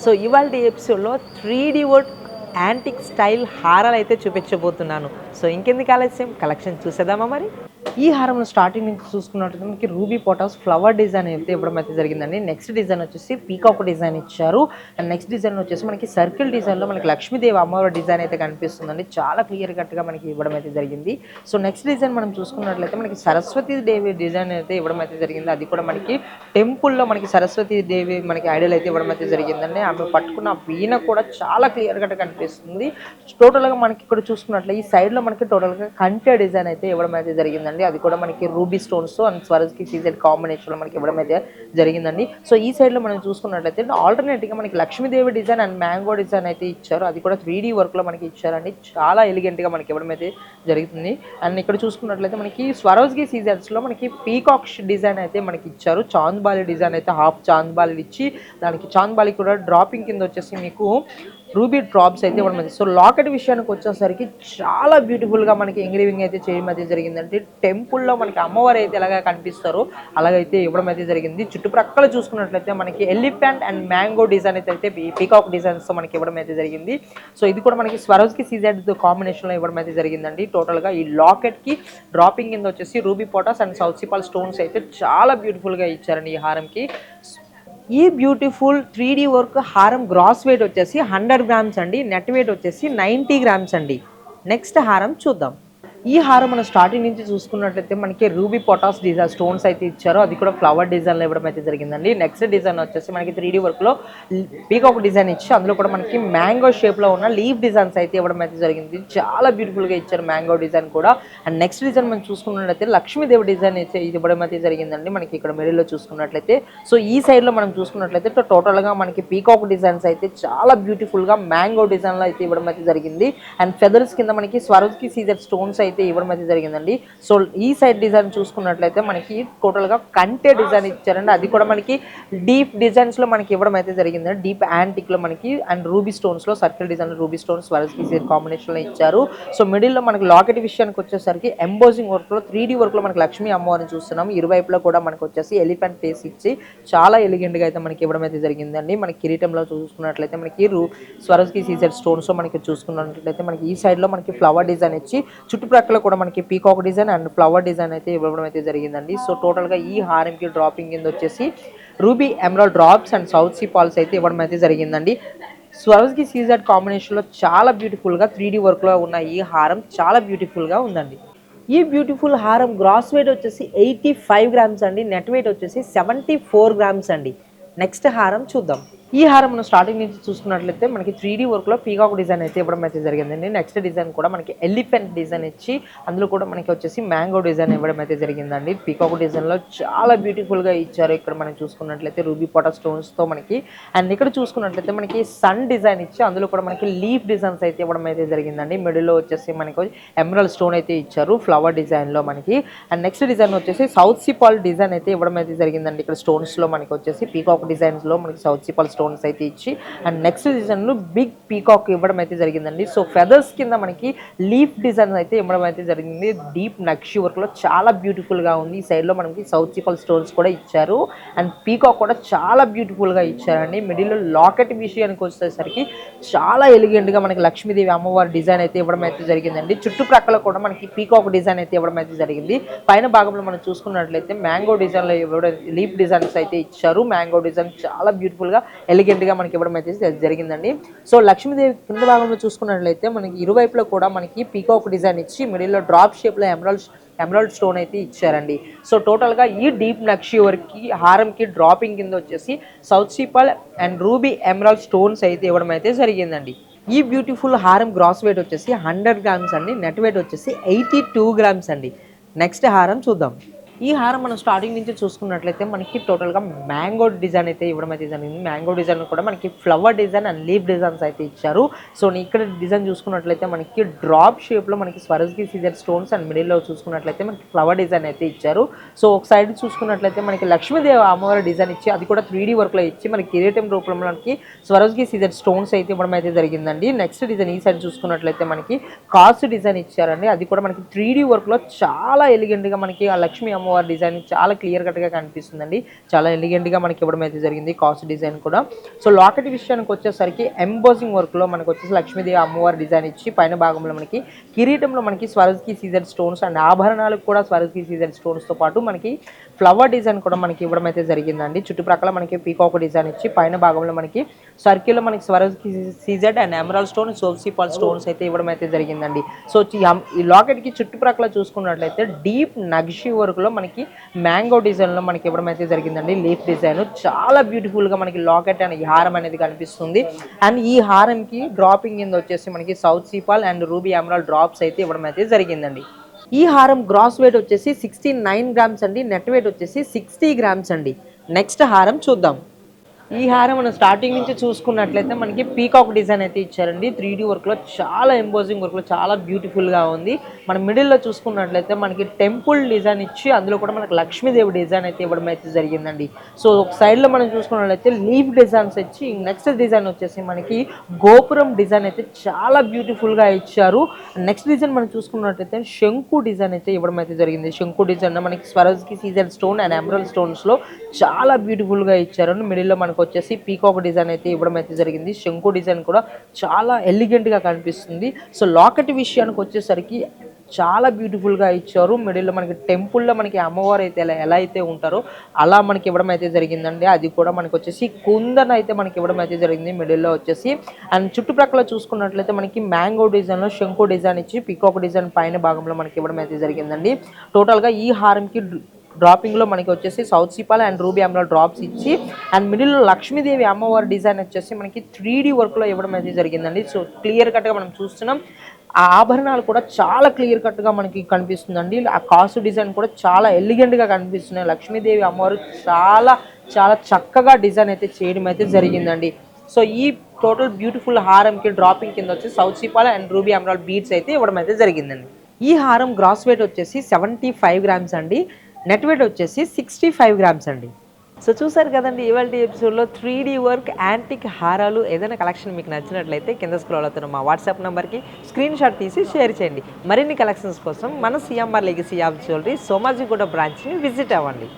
So ఇవాల్టి ఎపిసోడ్లో 3D work antique style హారాలు అయితే చూపించబోతున్నాను. సో ఇంకెందుకు ఆలస్యం, కలెక్షన్ చూసేద్దామా మరి. ఈ హారంలో స్టార్టింగ్ నుంచి చూసుకున్నట్లయితే మనకి రూబీ పోటాస్ ఫ్లవర్ డిజైన్ అయితే ఇవ్వడం అయితే జరిగిందండి. నెక్స్ట్ డిజైన్ వచ్చేసి పీకాక్ డిజైన్ ఇచ్చారు. అండ్ నెక్స్ట్ డిజైన్ వచ్చేసి మనకి సర్కిల్ డిజైన్లో మనకి లక్ష్మీదేవి అమ్మవారి డిజైన్ అయితే కనిపిస్తుందండి. చాలా క్లియర్ కట్గా మనకి ఇవ్వడం అయితే జరిగింది. సో నెక్స్ట్ డిజైన్ మనం చూసుకున్నట్లయితే మనకి సరస్వతి దేవి డిజైన్ అయితే ఇవ్వడం అయితే జరిగింది. అది కూడా మనకి టెంపుల్లో మనకి సరస్వతి దేవి మనకి ఐడల్ అయితే ఇవ్వడం అయితే జరిగిందండి. ఆమె పట్టుకున్న వీణ కూడా చాలా క్లియర్ కట్గా కనిపిస్తుంది. టోటల్గా మనకి ఇక్కడ చూసుకున్నట్లయితే ఈ సైడ్లో మనకి టోటల్గా కంటే డిజైన్ అయితే ఇవ్వడం అయితే జరిగిందండి. అది కూడా మనకి రూబీ స్టోన్స్ అండ్ స్వరజ్కి సీజెడ్ కాంబినేషన్లో మనకి ఇవ్వడం అయితే జరిగిందండి. సో ఈ సైడ్లో మనం చూసుకున్నట్లయితే ఆల్టర్నేట్గా మనకి Lakshmidevi design and mango design అయితే ఇచ్చారు. అది కూడా 3D వర్క్లో మనకి ఇచ్చారండి. చాలా ఎలిగెంట్గా మనకి ఇవ్వడం అయితే జరుగుతుంది. అండ్ ఇక్కడ చూసుకున్నట్లయితే మనకి స్వరోజ్కి సీజన్స్లో మనకి పీకాక్ డిజైన్ అయితే మనకి ఇచ్చారు. చాంద్బాలి డిజైన్ అయితే హాఫ్ చాంద్బాలి ఇచ్చి దానికి చాంద్బాలి కూడా డ్రాపింగ్ కింద వచ్చేసి మీకు రూబీ డ్రాప్స్ అయితే ఇవ్వడం అయితే. సో లాకెట్ విషయానికి వచ్చేసరికి చాలా బ్యూటిఫుల్గా మనకి ఎంగ్రేవింగ్ అయితే చేయడం అయితే జరిగిందంటే టెంపుల్లో మనకి అమ్మవారు అయితే ఎలాగ కనిపిస్తారో అలాగైతే ఇవ్వడం అయితే జరిగింది. చుట్టుప్రక్కల చూసుకున్నట్లయితే మనకి ఎలిఫెంట్ అండ్ మ్యాంగో డిజైన్ అయితే పీకాక్ డిజైన్స్తో మనకి ఇవ్వడం అయితే జరిగింది. సో ఇది కూడా మనకి స్వరోజ్కి సీజెడ్ కాంబినేషన్లో ఇవ్వడం అయితే జరిగిందండి. టోటల్గా ఈ లాకెట్కి డ్రాపింగ్ కింద వచ్చేసి రూబీ పోటాస్ అండ్ సౌత్ సిపాల్ స్టోన్స్ అయితే చాలా బ్యూటిఫుల్గా ఇచ్చారండి ఈ హారంకి. ఈ బ్యూటిఫుల్ 3D వర్క్ హారం గ్రాస్ వెయిట్ వచ్చేసి 100 గ్రామ్స్ అండి. నెట్ వెయిట్ వచ్చేసి 90 గ్రామ్స్ అండి. నెక్స్ట్ హారం చూద్దాం. ఈ హారం మనం స్టార్టింగ్ నుంచి చూసుకున్నట్లయితే మనకి రూబీ పొటాస్ డిజైన్ స్టోన్స్ అయితే ఇచ్చారు. అది కూడా ఫ్లవర్ డిజైన్లో ఇవ్వడం అయితే జరిగిందండి. నెక్స్ట్ డిజైన్ వచ్చేసి మనకి 3D వర్క్లో పీకాక్ డిజైన్ ఇచ్చి అందులో కూడా మనకి మ్యాంగో షేప్లో ఉన్న లీఫ్ డిజైన్స్ అయితే ఇవ్వడం అయితే జరిగింది. చాలా బ్యూటిఫుల్గా ఇచ్చారు మ్యాంగో డిజైన్ కూడా. అండ్ నెక్స్ట్ డిజైన్ మనం చూసుకున్నట్లయితే లక్ష్మీదేవి డిజైన్ అయితే ఇవ్వడం అయితే జరిగిందండి. మనకి ఇక్కడ మిడిల్లో చూసుకున్నట్లయితే సో ఈ సైడ్లో మనం చూసుకున్నట్లయితే టోటల్గా మనకి పీకాక్ డిజైన్స్ అయితే చాలా బ్యూటిఫుల్గా మ్యాంగో డిజైన్లో అయితే ఇవ్వడం అయితే జరిగింది. అండ్ ఫెదర్స్ కింద మనకి స్వరోజ్కి సీజెడ్ స్టోన్స్ అయితే ఇవ్వడం అయితే జరిగిందండి. సో ఈ సైడ్ డిజైన్ చూసుకున్నట్లయితే మనకి టోటల్గా కంటే డిజైన్ ఇచ్చారండి. అది కూడా మనకి డీప్ డిజైన్స్ లో మనకి ఇవ్వడం అయితే జరిగింది. డీప్ యాంటిక్ లో మనకి అండ్ రూబీ స్టోన్స్ లో circle design ruby stones Swarovski CZ combination లో ఇచ్చారు. సో మిడిల్ లో మనకి లాకెట్ విషయానికి వచ్చేసరికి ఎంబోజింగ్ వర్క్ లో 3D వర్క్ లో మనకి లక్ష్మీ అమ్మవారిని చూస్తున్నాం. ఇరువైపులో కూడా మనకి వచ్చేసి ఎలిఫెంట్ ఫేస్ ఇచ్చి చాలా ఎలిగెంట్ గా అయితే మనకి ఇవ్వడం అయితే జరిగిందండి. మనకి కిరీటంలో చూసుకున్నట్లయితే మనకి స్వరజ్కి సీజెడ్ స్టోన్స్ మనకి చూసుకున్నట్లయితే మనకి ఈ సైడ్ లో మనకి ఫ్లవర్ డిజైన్ ఇచ్చి చుట్టుప్రక్కల కూడా మనకి peacock design and flower design అయితే ఇవ్వడం అయితే జరిగిందండి. సో టోటల్ గా ఈ హారంకి డ్రాపింగ్ కింద వచ్చేసి ruby emerald drops and south sea pearls అయితే ఇవ్వడం అయితే జరిగిందండి. స్వరజ్కి సీజెడ్ కాంబినేషన్ లో చాలా బ్యూటిఫుల్ గా 3D వర్క్ లో ఉన్న ఈ హారం చాలా బ్యూటిఫుల్ గా ఉందండి. ఈ బ్యూటిఫుల్ హారం గ్రాస్ వెయిట్ వచ్చేసి 85 గ్రామ్స్ అండి. నెట్ వెయిట్ వచ్చేసి 74 గ్రామ్స్ అండి. నెక్స్ట్ హారం చూద్దాం. ఈ హారం మనం స్టార్టింగ్ నుంచి చూసుకున్నట్లయితే మనకి 3D వర్క్లో పీకాక్ డిజైన్ అయితే ఇవ్వడం అయితే జరిగిందండి. నెక్స్ట్ డిజైన్ కూడా మనకి ఎలిఫెంట్ డిజైన్ ఇచ్చి అందులో కూడా మనకి వచ్చేసి మ్యాంగో డిజైన్ ఇవ్వడం అయితే జరిగిందండి. పీకాక్ డిజైన్లో చాలా బ్యూటిఫుల్గా ఇచ్చారు. ఇక్కడ మనం చూసుకున్నట్లయితే రూబీ పోటా స్టోన్స్తో మనకి అండ్ ఇక్కడ చూసుకున్నట్లయితే మనకి సన్ డిజైన్ ఇచ్చి అందులో కూడా మనకి లీఫ్ డిజైన్స్ అయితే ఇవ్వడం అయితే జరిగిందండి. మిడిల్లో వచ్చేసి మనకి ఎమరాల్డ్ స్టోన్ అయితే ఇచ్చారు ఫ్లవర్ డిజైన్లో మనకి. అండ్ నెక్స్ట్ డిజైన్ వచ్చేసి సౌత్ సిపాల్ డిజైన్ అయితే ఇవ్వడం అయితే జరిగిందండి. ఇక్కడ స్టోన్స్లో మనకి వచ్చేసి పీకాక్ డిజైన్స్లో మనకి సౌత్ సిపాల్ స్టోన్స్ అయితే ఇచ్చి అండ్ నెక్స్ట్ డిజైన్ లో బిగ్ పీకాక్ ఇవ్వడం అయితే జరిగిందండి. సో ఫెదర్స్ కింద మనకి లీఫ్ డిజైన్ అయితే ఇవ్వడం అయితే జరిగింది. డీప్ నక్షి వర్క్ లో చాలా బ్యూటిఫుల్ గా ఉంది. ఈ సైడ్ లో మనకి సౌత్ సిపల్ స్టోన్స్ కూడా ఇచ్చారు అండ్ పీకాక్ కూడా చాలా బ్యూటిఫుల్ గా ఇచ్చారండి. మిడిల్ లో లాకెట్ విషయానికి వచ్చేసరికి చాలా ఎలిగెంట్ గా మనకి లక్ష్మీదేవి అమ్మవారి డిజైన్ అయితే ఇవ్వడం అయితే జరిగిందండి. చుట్టుప్రక్కల కూడా మనకి పీకాక్ డిజైన్ అయితే ఇవ్వడం అయితే జరిగింది. పైన భాగంలో మనం చూసుకున్నట్లయితే మ్యాంగో డిజైన్ లో ఇవ్వడం లీఫ్ డిజైన్స్ అయితే ఇచ్చారు. మ్యాంగో డిజైన్ చాలా బ్యూటిఫుల్ గా ఎలిగెంట్ గా మనకి ఇవ్వడం అయితే జరిగిందండి. సో లక్ష్మీదేవి కింద భాగంలో చూసుకున్నట్లయితే మనకి ఇరువైపులో కూడా మనకి పీకాక్ డిజైన్ ఇచ్చి మిడిల్ లో డ్రాప్ షేప్ లో ఎమరాల్డ్ స్టోన్ అయితే ఇచ్చారండి. సో టోటల్ గా ఈ డీప్ నక్షి వర్క్ హారంకి డ్రాపింగ్ కింద వచ్చేసి south sea pearl and ruby emerald stones అయితే ఇవ్వడం అయితే జరిగిందండి. ఈ బ్యూటిఫుల్ హారం గ్రాస్ వెయిట్ వచ్చేసి 100 గ్రామ్స్ అండి. నెట్ వెయిట్ వచ్చేసి 82 గ్రామ్స్ అండి. నెక్స్ట్ హారం చూద్దాం. ఈ హారం మనం స్టార్టింగ్ నుంచి చూసుకున్నట్లయితే మనకి టోటల్గా మ్యాంగో డిజైన్ అయితే ఇవ్వడం అయితే జరిగింది. మ్యాంగో డిజైన్ కూడా మనకి flower design and leaf designs అయితే ఇచ్చారు. సో ఇక్కడ డిజైన్ చూసుకున్నట్లయితే మనకి డ్రాప్ షేప్లో మనకి స్వరజ్కి సీజెడ్ స్టోన్స్ అండ్ మిడిల్లో చూసుకున్నట్లయితే మనకి ఫ్లవర్ డిజైన్ అయితే ఇచ్చారు. సో ఒక సైడ్ చూసుకున్నట్లయితే మనకి లక్ష్మీదేవి అమ్మవారి డిజైన్ ఇచ్చి అది కూడా 3D వర్క్లో ఇచ్చి మనకి కిరీటం రూపంలో మనకి స్వరజ్కి సీజెడ్ స్టోన్స్ అయితే ఇవ్వడం అయితే జరిగిందండి. నెక్స్ట్ డిజైన్ ఈ సైడ్ చూసుకున్నట్లయితే మనకి కాస్ట్ డిజైన్ ఇచ్చారండి. అది కూడా మనకి 3D వర్క్లో చాలా ఎలిగెంట్గా మనకి ఆ లక్ష్మీ అమ్మవారి డిజైన్ చాలా క్లియర్ కట్గా కనిపిస్తుందండి. చాలా ఎలిగెంట్గా మనకి ఇవ్వడం అయితే జరిగింది కాస్ట్ డిజైన్ కూడా. సో లాకెట్ విషయానికి వచ్చేసరికి ఎంబోజింగ్ వర్క్లో మనకు వచ్చేసి లక్ష్మీదేవి అమ్మవారి డిజైన్ ఇచ్చి పైన భాగంలో మనకి కిరీటంలో మనకి స్వరజ్కి సీజర్ స్టోన్స్ అండ్ ఆభరణాలకు కూడా స్వరజ్కి సీజర్ స్టోన్స్తో పాటు మనకి ఫ్లవర్ డిజైన్ కూడా మనకి ఇవ్వడం అయితే జరిగిందండి. చుట్టుప్రక్కల మనకి పీకాక్ డిజైన్ ఇచ్చి పైన భాగంలో మనకి సర్కిల్లో మనకి Swarovski CZ and emerald stone south sea pearl stones అయితే ఇవ్వడం అయితే జరిగిందండి. సో ఈ లాకెట్కి చుట్టుప్రక్కల చూసుకున్నట్లయితే డీప్ నక్షి వర్క్లో మనకి మ్యాంగో డిజైన్లో మనకి ఇవ్వడం అయితే జరిగిందండి. లీఫ్ డిజైన్ చాలా బ్యూటిఫుల్గా మనకి లాకెట్ అండ్ ఈ హారం అనేది కనిపిస్తుంది. అండ్ ఈ హారంకి డ్రాపింగ్ కింద వచ్చేసి మనకి south sea pearl and ruby emerald drops అయితే ఇవ్వడం అయితే జరిగిందండి. ఈ హారం గ్రాస్ వెయిట్ వచ్చేసి 69 గ్రామ్స్ అండి. నెట్ వెయిట్ వచ్చేసి 60 గ్రామ్స్ అండి. నెక్స్ట్ హారం చూద్దాం. ఈ హారం మనం స్టార్టింగ్ నుంచి చూసుకున్నట్లయితే మనకి పీకాక్ డిజైన్ అయితే ఇచ్చారండి. 3D వర్క్లో చాలా ఎంబోజింగ్ వర్క్లో చాలా బ్యూటిఫుల్గా ఉంది. మనం మిడిల్లో చూసుకున్నట్లయితే మనకి టెంపుల్ డిజైన్ ఇచ్చి అందులో కూడా మనకి లక్ష్మీదేవి డిజైన్ అయితే ఇవ్వడం అయితే జరిగిందండి. సో ఒక సైడ్లో మనం చూసుకున్నట్లయితే లీఫ్ డిజైన్స్ ఇచ్చి నెక్స్ట్ డిజైన్ వచ్చేసి మనకి గోపురం డిజైన్ అయితే చాలా బ్యూటిఫుల్గా ఇచ్చారు. నెక్స్ట్ డిజైన్ మనం చూసుకున్నట్లయితే శంకు డిజైన్ అయితే ఇవ్వడం అయితే జరిగింది. శంకు డిజైన్ మనకి స్వరజ్కి సీజర్ స్టోన్ అండ్ ఎమరాల్డ్ స్టోన్స్లో చాలా బ్యూటిఫుల్గా ఇచ్చారు. మిడిల్లో మనకు వచ్చేసి పీకాక్ డిజైన్ అయితే ఇవ్వడం అయితే జరిగింది. శంకు డిజైన్ కూడా చాలా ఎలిగెంట్గా కనిపిస్తుంది. సో లాకెట్ విషయానికి వచ్చేసరికి చాలా బ్యూటిఫుల్గా ఇచ్చారు. మిడిల్లో మనకి టెంపుల్లో మనకి అమ్మవారు అయితే ఎలా అయితే ఉంటారో అలా మనకి ఇవ్వడం అయితే జరిగిందండి. అది కూడా మనకి వచ్చేసి కుందన్ అయితే మనకి ఇవ్వడం అయితే జరిగింది మిడిల్లో వచ్చేసి. అండ్ చుట్టుప్రక్కల చూసుకున్నట్లయితే మనకి మ్యాంగో డిజైన్లో శంకు డిజైన్ ఇచ్చి పీకాక్ డిజైన్ పైన భాగంలో మనకి ఇవ్వడం అయితే జరిగిందండి. టోటల్గా ఈ హారంకి డ్రాపింగ్లో మనకి వచ్చేసి south sea pearl and ruby emerald drops ఇచ్చి అండ్ మిడిల్లో లక్ష్మీదేవి అమ్మవారి డిజైన్ వచ్చేసి మనకి 3D వర్క్లో ఇవ్వడం అయితే జరిగిందండి. సో క్లియర్ కట్గా మనం చూస్తున్నాం. ఆ ఆభరణాలు కూడా చాలా క్లియర్ కట్గా మనకి కనిపిస్తుందండి. ఆ కాసు డిజైన్ కూడా చాలా ఎలిగెంట్గా కనిపిస్తున్నాయి. లక్ష్మీదేవి అమ్మవారు చాలా చాలా చక్కగా డిజైన్ అయితే చేయడం అయితే జరిగిందండి. సో ఈ టోటల్ బ్యూటిఫుల్ హారంకి డ్రాపింగ్ కింద వచ్చి south sea pearl and ruby emerald beads అయితే ఇవ్వడం అయితే జరిగిందండి. ఈ హారం గ్రాస్ వెయిట్ వచ్చేసి 75 గ్రామ్స్ అండి. నెట్ వెయిట్ వచ్చేసి 65 గ్రామ్స్ అండి. సో చూసారు కదండి ఇవాళ ఎపిసోడ్లో 3D వర్క్ యాంటిక్ హారాలు ఏదైనా కలెక్షన్ మీకు నచ్చినట్లయితే కింద స్క్రోల్ అవుతున్న మా వాట్సాప్ నెంబర్కి స్క్రీన్ షాట్ తీసి షేర్ చేయండి. మరిన్ని కలెక్షన్స్ కోసం మన CMR legacy of jewellery Somajiguda బ్రాంచ్ని విజిట్ అవ్వండి.